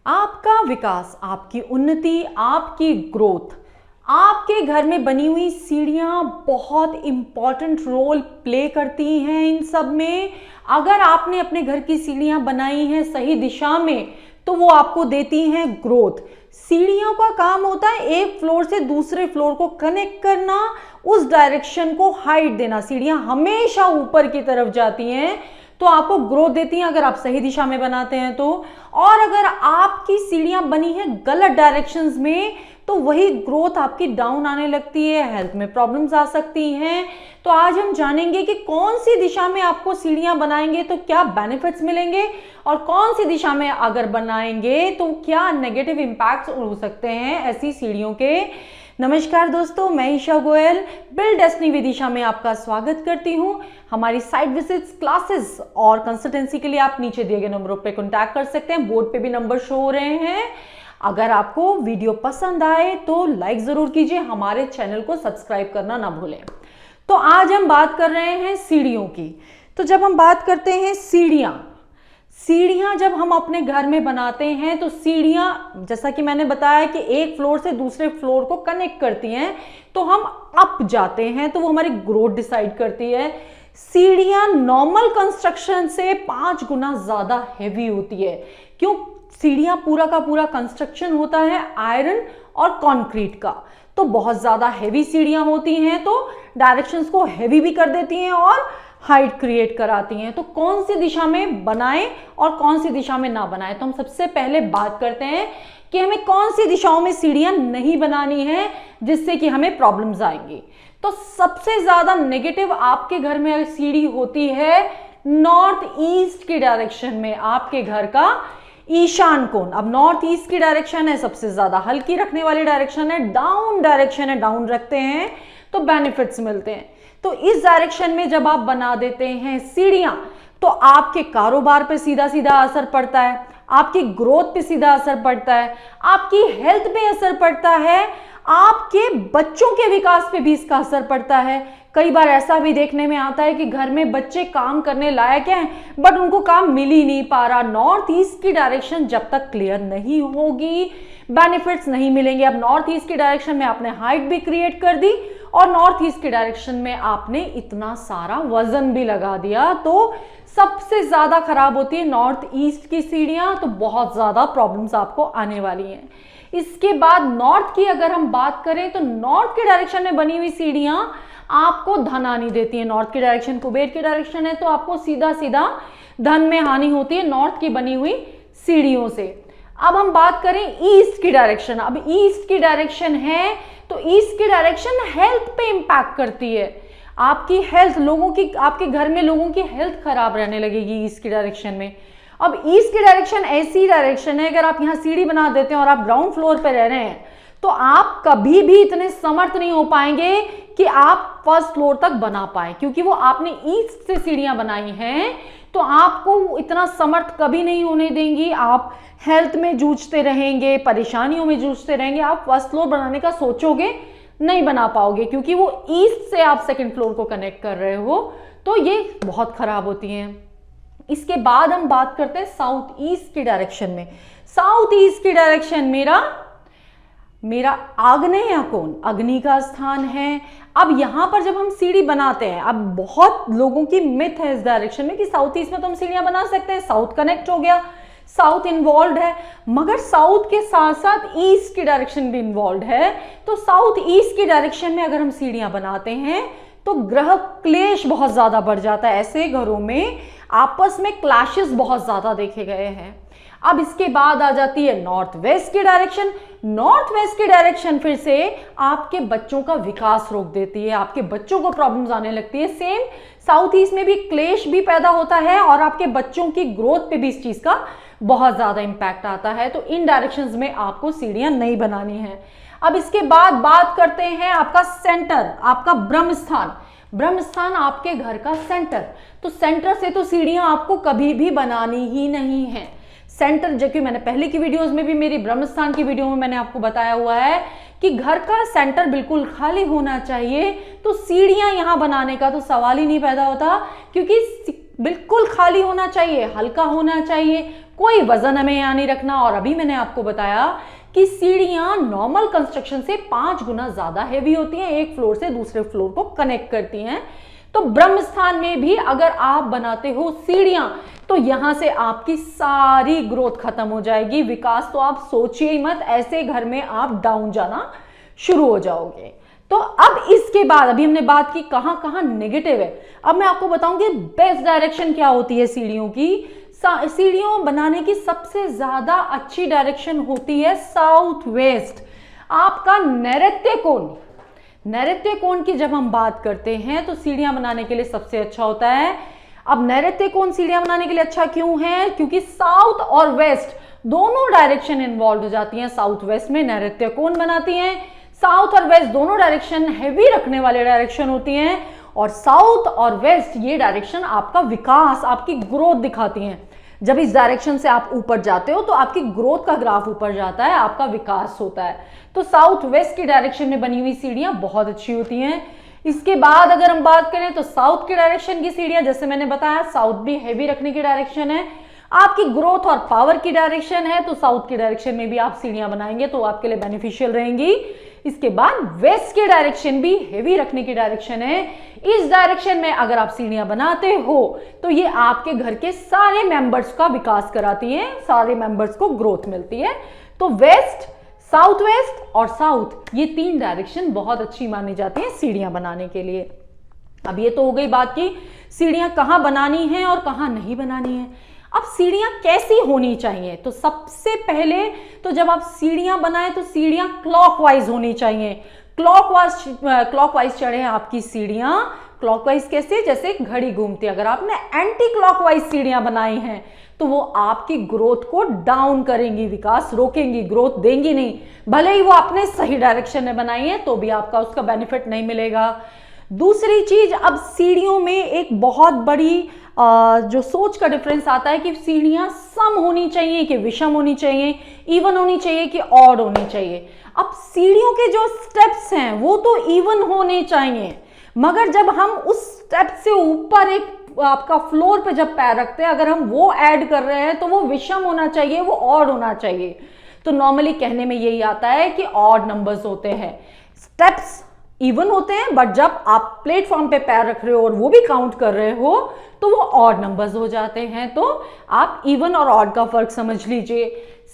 आपका विकास, आपकी उन्नति, आपकी ग्रोथ, आपके घर में बनी हुई सीढ़ियां बहुत इंपॉर्टेंट रोल प्ले करती हैं इन सब में। अगर आपने अपने घर की सीढ़ियां बनाई हैं सही दिशा में तो वो आपको देती हैं ग्रोथ। सीढ़ियों का काम होता है एक फ्लोर से दूसरे फ्लोर को कनेक्ट करना, उस डायरेक्शन को हाइट देना। सीढ़ियां हमेशा ऊपर की तरफ जाती हैं तो आपको ग्रोथ देती हैं अगर आप सही दिशा में बनाते हैं तो। और अगर आपकी सीढ़ियां बनी हैं गलत डायरेक्शंस में तो वही ग्रोथ आपकी डाउन आने लगती है, हेल्थ में प्रॉब्लम्स आ सकती हैं। तो आज हम जानेंगे कि कौन सी दिशा में आपको सीढ़ियां बनाएंगे तो क्या बेनिफिट्स मिलेंगे और कौन सी दिशा में अगर बनाएंगे तो क्या नेगेटिव इंपैक्ट्स हो सकते हैं ऐसी सीढ़ियों के। नमस्कार दोस्तों, मैं ईशा गोयल बिल्ड डेस्टिनी विदिशा में आपका स्वागत करती हूं। हमारी साइट विजिट्स, क्लासेस और कंसल्टेंसी के लिए आप नीचे दिए गए नंबरों पे कांटेक्ट कर सकते हैं। बोर्ड पे भी नंबर शो हो रहे हैं। अगर आपको वीडियो पसंद आए तो लाइक जरूर कीजिए, हमारे चैनल को सब्सक्राइब करना ना भूलें। तो आज हम बात कर रहे हैं सीढ़ियों की। तो जब हम बात करते हैं सीढ़ियां जब हम अपने घर में बनाते हैं तो सीढ़ियां, जैसा कि मैंने बताया कि एक फ्लोर से दूसरे फ्लोर को कनेक्ट करती हैं, तो हम अप जाते हैं तो वो हमारी ग्रोथ डिसाइड करती है। सीढ़ियां नॉर्मल कंस्ट्रक्शन से 5 गुना ज्यादा हैवी होती है। क्यों? सीढ़ियां पूरा का पूरा कंस्ट्रक्शन होता है आयरन और कंक्रीट का, तो बहुत ज्यादा हैवी सीढ़ियां होती हैं तो डायरेक्शंस को हैवी भी कर देती हैं और हाइट क्रिएट कराती हैं। तो कौन सी दिशा में बनाएं और कौन सी दिशा में ना बनाएं, तो हम सबसे पहले बात करते हैं कि हमें कौन सी दिशाओं में सीढ़ियां नहीं बनानी है जिससे कि हमें प्रॉब्लम्स आएंगी। तो सबसे ज्यादा नेगेटिव आपके घर में सीढ़ी होती है नॉर्थ ईस्ट की डायरेक्शन में, आपके घर का ईशान कोण। अब नॉर्थ ईस्ट की डायरेक्शन है सबसे ज्यादा हल्की रखने वाली डायरेक्शन है, डाउन डायरेक्शन है, डाउन रखते हैं तो बेनिफिट्स मिलते हैं। तो इस डायरेक्शन में जब आप बना देते हैं सीढ़ियां तो आपके कारोबार पे सीधा सीधा असर पड़ता है, आपकी ग्रोथ पे सीधा असर पड़ता है, आपकी हेल्थ पे असर पड़ता है, आपके बच्चों के विकास पे भी इसका असर पड़ता है। कई बार ऐसा भी देखने में आता है कि घर में बच्चे काम करने लायक हैं बट उनको काम मिल ही नहीं पा रहा। नॉर्थ ईस्ट की डायरेक्शन जब तक क्लियर नहीं होगी बेनिफिट्स नहीं मिलेंगे। अब नॉर्थ ईस्ट की डायरेक्शन में आपने हाइट भी क्रिएट कर दी और नॉर्थ ईस्ट की डायरेक्शन में आपने इतना सारा वजन भी लगा दिया, तो सबसे ज्यादा खराब होती है नॉर्थ ईस्ट की सीढ़ियां। तो बहुत ज्यादा प्रॉब्लम्स आपको आने वाली हैं। इसके बाद नॉर्थ की अगर हम बात करें तो नॉर्थ की डायरेक्शन में बनी हुई सीढ़ियां आपको धन हानि देती है। नॉर्थ की डायरेक्शन कुबेर की डायरेक्शन है तो आपको सीधा सीधा धन में हानि होती है नॉर्थ की बनी हुई सीढ़ियों से। अब हम बात करें ईस्ट की डायरेक्शन। अब ईस्ट की डायरेक्शन है तो ईस्ट की डायरेक्शन हेल्थ पे इंपैक्ट करती है। आपकी हेल्थ, लोगों की, आपके घर में लोगों की हेल्थ खराब रहने लगेगी ईस्ट की डायरेक्शन में। अब ईस्ट की डायरेक्शन ऐसी डायरेक्शन है, अगर आप यहाँ सीढ़ी बना देते हैं और आप ग्राउंड फ्लोर पे रह रहे हैं तो आप कभी भी इतने समर्थ नहीं हो पाएंगे कि आप फर्स्ट फ्लोर तक बना पाए, क्योंकि वो आपने ईस्ट से सीढ़ियां बनाई हैं तो आपको इतना समर्थ कभी नहीं होने देंगी। आप हेल्थ में जूझते रहेंगे, परेशानियों में जूझते रहेंगे, आप फर्स्ट फ्लोर बनाने का सोचोगे नहीं बना पाओगे क्योंकि वो ईस्ट से आप सेकंड फ्लोर को कनेक्ट कर रहे हो, तो ये बहुत खराब होती हैं। इसके बाद हम बात करते हैं साउथ ईस्ट की डायरेक्शन में। साउथ ईस्ट की डायरेक्शन मेरा आग्नेय कोण, अग्नि का स्थान है। अब यहां पर जब हम सीढ़ी बनाते हैं, अब बहुत लोगों की मिथ है इस डायरेक्शन में कि साउथ ईस्ट में तो हम सीढ़ियां बना सकते हैं, साउथ कनेक्ट हो गया, साउथ इन्वॉल्व है, मगर साउथ के साथ साथ ईस्ट की डायरेक्शन भी इन्वॉल्व है। तो साउथ ईस्ट की डायरेक्शन में अगर हम सीढ़ियां बनाते हैं तो ग्रह क्लेश बहुत ज्यादा बढ़ जाता है। ऐसे घरों में आपस में क्लैशेस बहुत ज्यादा देखे गए हैं। अब इसके बाद आ जाती है नॉर्थ वेस्ट की डायरेक्शन। नॉर्थ वेस्ट की डायरेक्शन फिर से आपके बच्चों का विकास रोक देती है, आपके बच्चों को प्रॉब्लम्स आने लगती है। सेम साउथ ईस्ट में भी क्लेश भी पैदा होता है और आपके बच्चों की ग्रोथ पे भी इस चीज का बहुत ज्यादा इंपैक्ट आता है। तो इन डायरेक्शंस में आपको सीढ़ियां नहीं बनानी है। अब इसके बाद बात करते हैं आपका सेंटर, आपका ब्रह्म स्थान। ब्रह्म स्थान आपके घर का सेंटर, तो सेंटर से तो सीढ़ियां आपको कभी भी बनानी ही नहीं है। सेंटर, जो कि मैंने पहले की वीडियोस में भी, मेरी ब्रह्म स्थान की वीडियो में मैंने आपको बताया हुआ है कि घर का सेंटर बिल्कुल खाली होना चाहिए। तो सीढ़ियां यहां बनाने का तो सवाल ही नहीं पैदा होता, क्योंकि बिल्कुल खाली होना चाहिए, हल्का होना चाहिए, कोई वजन हमें यहाँ नहीं रखना। और अभी मैंने आपको बताया कि सीढ़ियां नॉर्मल कंस्ट्रक्शन से 5 गुना ज्यादा हैवी होती हैं, एक फ्लोर से दूसरे फ्लोर को कनेक्ट करती हैं। तो ब्रह्म स्थान में भी अगर आप बनाते हो सीढ़ियां, तो यहां से आपकी सारी ग्रोथ खत्म हो जाएगी, विकास तो आप सोचिए ही मत, ऐसे घर में आप डाउन जाना शुरू हो जाओगे। तो अब इसके बाद अभी हमने बात की कहां कहां नेगेटिव है, अब मैं आपको बताऊंगी बेस्ट डायरेक्शन क्या होती है सीढ़ियों की। सीढ़ियों बनाने की सबसे ज्यादा अच्छी डायरेक्शन होती है साउथ वेस्ट, आपका नैऋत्य कोण। नैऋत्य कोण की जब हम बात करते हैं तो सीढ़ियां बनाने के लिए सबसे अच्छा होता है। अब नैऋत्य कोण सीढ़ियां बनाने के लिए अच्छा क्यों है? क्योंकि साउथ और वेस्ट दोनों डायरेक्शन इन्वॉल्व हो जाती हैं, साउथ वेस्ट में नैऋत्य कोण बनाती हैं। साउथ और वेस्ट दोनों डायरेक्शन हैवी रखने वाले डायरेक्शन होती हैं, और साउथ और वेस्ट ये डायरेक्शन आपका विकास, आपकी ग्रोथ दिखाती हैं। जब इस डायरेक्शन से आप ऊपर जाते हो तो आपकी ग्रोथ का ग्राफ ऊपर जाता है, आपका विकास होता है। तो साउथ वेस्ट की डायरेक्शन में बनी हुई सीढ़ियां बहुत अच्छी होती हैं। इसके बाद अगर हम बात करें तो साउथ की डायरेक्शन की सीढ़ियां, जैसे मैंने बताया साउथ भी हैवी रखने की डायरेक्शन है, आपकी ग्रोथ और पावर की डायरेक्शन है, तो साउथ की डायरेक्शन में भी आप सीढ़ियां बनाएंगे तो आपके लिए बेनिफिशियल रहेंगी। इसके बाद वेस्ट की डायरेक्शन भी हेवी रखने की डायरेक्शन है। इस डायरेक्शन में अगर आप सीढ़ियां बनाते हो तो ये आपके घर के सारे मेंबर्स का विकास कराती है, सारे मेंबर्स को ग्रोथ मिलती है। तो वेस्ट, साउथ वेस्ट और साउथ, ये 3 डायरेक्शन बहुत अच्छी मानी जाती है सीढ़ियां बनाने के लिए। अब ये तो हो गई बात की सीढ़ियां कहां बनानी है और कहां नहीं बनानी है। अब सीढ़ियां कैसी होनी चाहिए? तो सबसे पहले तो जब आप सीढ़ियां बनाएं तो सीढ़ियां क्लॉकवाइज होनी चाहिए। क्लॉकवाइज चढ़े आपकी सीढ़ियां, क्लॉकवाइज कैसे? जैसे घड़ी घूमती है। अगर आपने एंटी क्लॉकवाइज सीढ़ियां बनाई हैं तो वो आपकी ग्रोथ को डाउन करेंगी, विकास रोकेंगी, ग्रोथ देंगी नहीं। भले ही वो आपने सही डायरेक्शन में बनाई है तो भी आपका उसका बेनिफिट नहीं मिलेगा। दूसरी चीज, अब सीढ़ियों में एक बहुत बड़ी जो सोच का डिफरेंस आता है कि सीढ़ियां सम होनी चाहिए कि विषम होनी चाहिए, इवन होनी चाहिए कि ऑड होनी चाहिए। अब सीढ़ियों के जो स्टेप्स हैं वो तो इवन होने चाहिए, मगर जब हम उस स्टेप से ऊपर एक आपका फ्लोर पे जब पैर रखते हैं, अगर हम वो ऐड कर रहे हैं तो वो विषम होना चाहिए, वो ऑड होना चाहिए। तो नॉर्मली कहने में यही आता है कि ऑड नंबर्स होते हैं, स्टेप्स इवन होते हैं, बट जब आप प्लेटफॉर्म पे पैर रख रहे हो और वो भी काउंट कर रहे हो तो वो ऑड नंबर्स हो जाते हैं। तो आप इवन और ऑड का फर्क समझ लीजिए।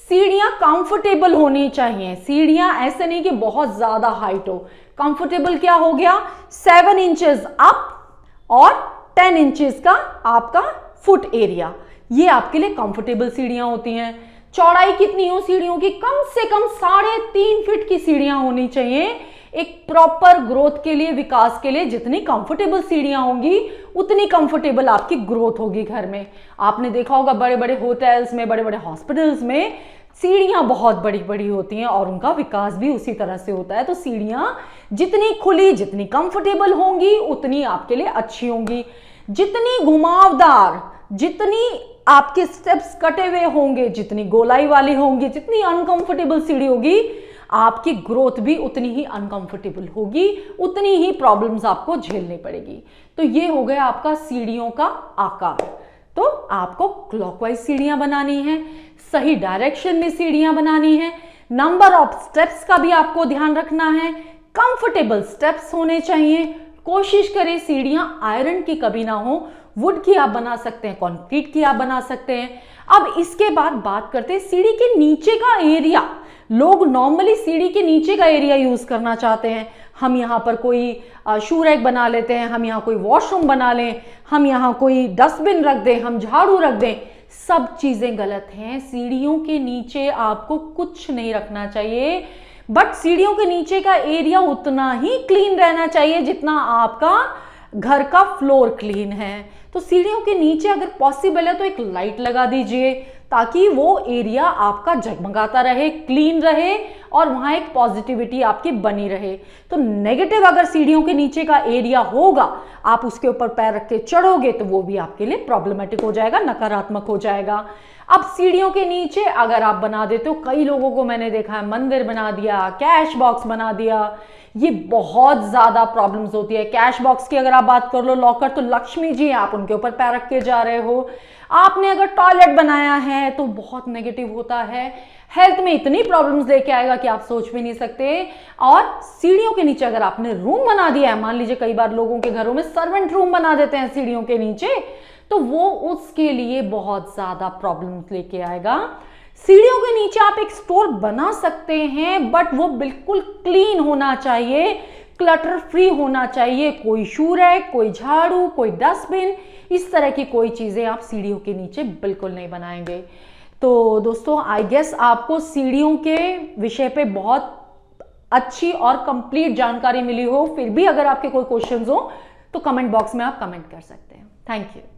सीढ़ियां कंफर्टेबल होनी चाहिए, सीढ़ियां ऐसे नहीं कि बहुत ज्यादा हाइट हो। कंफर्टेबल क्या हो गया? 7 इंचेस अप और 10 इंचेस का आपका फुट एरिया, ये आपके लिए कंफर्टेबल सीढ़ियां होती हैं। चौड़ाई कितनी हो सीढ़ियों की? कम से कम 3.5 फीट की सीढ़ियां होनी चाहिए। एक प्रॉपर ग्रोथ के लिए, विकास के लिए जितनी कंफर्टेबल सीढ़ियां होंगी उतनी कंफर्टेबल आपकी ग्रोथ होगी घर में। आपने देखा होगा बड़े बड़े होटल्स में, बड़े बड़े हॉस्पिटल्स में सीढ़ियां बहुत बड़ी बड़ी होती हैं और उनका विकास भी उसी तरह से होता है। तो सीढ़ियां जितनी खुली, जितनी कंफर्टेबल होंगी उतनी आपके लिए अच्छी होंगी। जितनी घुमावदार, जितनी आपके स्टेप्स कटे हुए होंगे, जितनी गोलाई वाली होंगी, जितनी अनकंफर्टेबल सीढ़ी होगी, आपकी ग्रोथ भी उतनी ही अनकंफर्टेबल होगी, उतनी ही प्रॉब्लम्स आपको झेलनी पड़ेगी। तो ये हो गया आपका सीढ़ियों का आकार। तो आपको क्लॉकवाइज सीढ़ियां बनानी है, सही डायरेक्शन में सीढ़ियां बनानी है, नंबर ऑफ स्टेप्स का भी आपको ध्यान रखना है, कंफर्टेबल स्टेप्स होने चाहिए। कोशिश करें सीढ़ियां आयरन की कभी ना हो, वुड की आप बना सकते हैं, कंक्रीट की आप बना सकते हैं। अब इसके बाद बात करते हैं सीढ़ी के नीचे का एरिया। लोग नॉर्मली सीढ़ी के नीचे का एरिया यूज करना चाहते हैं। हम यहाँ पर कोई शू रैक बना लेते हैं, हम यहाँ कोई वॉशरूम बना लें, हम यहाँ कोई डस्टबिन रख दें, हम झाड़ू रख दें। सब चीजें गलत हैं। सीढ़ियों के नीचे आपको कुछ नहीं रखना चाहिए, बट सीढ़ियों के नीचे का एरिया उतना ही क्लीन रहना चाहिए जितना आपका घर का फ्लोर क्लीन है। तो सीढ़ियों के नीचे अगर पॉसिबल है तो एक लाइट लगा दीजिए ताकि वो एरिया आपका जगमगाता रहे, क्लीन रहे और वहां एक पॉजिटिविटी आपकी बनी रहे। तो नेगेटिव अगर सीढ़ियों के नीचे का एरिया होगा, आप उसके ऊपर पैर रख के चढ़ोगे तो वो भी आपके लिए प्रॉब्लमेटिक हो जाएगा, नकारात्मक हो जाएगा। अब सीढ़ियों के नीचे अगर आप बना देते हो, कई लोगों को मैंने देखा है मंदिर बना दिया, कैश बॉक्स बना दिया, ये बहुत ज्यादा प्रॉब्लम्स होती है। कैश बॉक्स की अगर आप बात कर लो, लॉकर तो लक्ष्मी जी हैं, आप उनके ऊपर पैर रख के जा रहे हो। आपने अगर टॉयलेट बनाया है तो बहुत नेगेटिव होता है, हेल्थ में इतनी प्रॉब्लम्स लेके आएगा कि आप सोच भी नहीं सकते। और सीढ़ियों के नीचे अगर आपने रूम बना दिया है, मान लीजिए कई बार लोगों के घरों में सर्वेंट रूम बना देते हैं सीढ़ियों के नीचे, तो वो उसके लिए बहुत ज्यादा प्रॉब्लम्स लेके आएगा। सीढ़ियों के नीचे आप एक स्टोर बना सकते हैं, बट वो बिल्कुल क्लीन होना चाहिए, क्लटर फ्री होना चाहिए। कोई शू रैक, कोई झाड़ू, कोई डस्टबिन, इस तरह की कोई चीजें आप सीढ़ियों के नीचे बिल्कुल नहीं बनाएंगे। तो दोस्तों, आई गेस आपको सीढ़ियों के विषय पे बहुत अच्छी और कंप्लीट जानकारी मिली हो। फिर भी अगर आपके कोई क्वेश्चंस हो तो कमेंट बॉक्स में आप कमेंट कर सकते हैं। Thank you.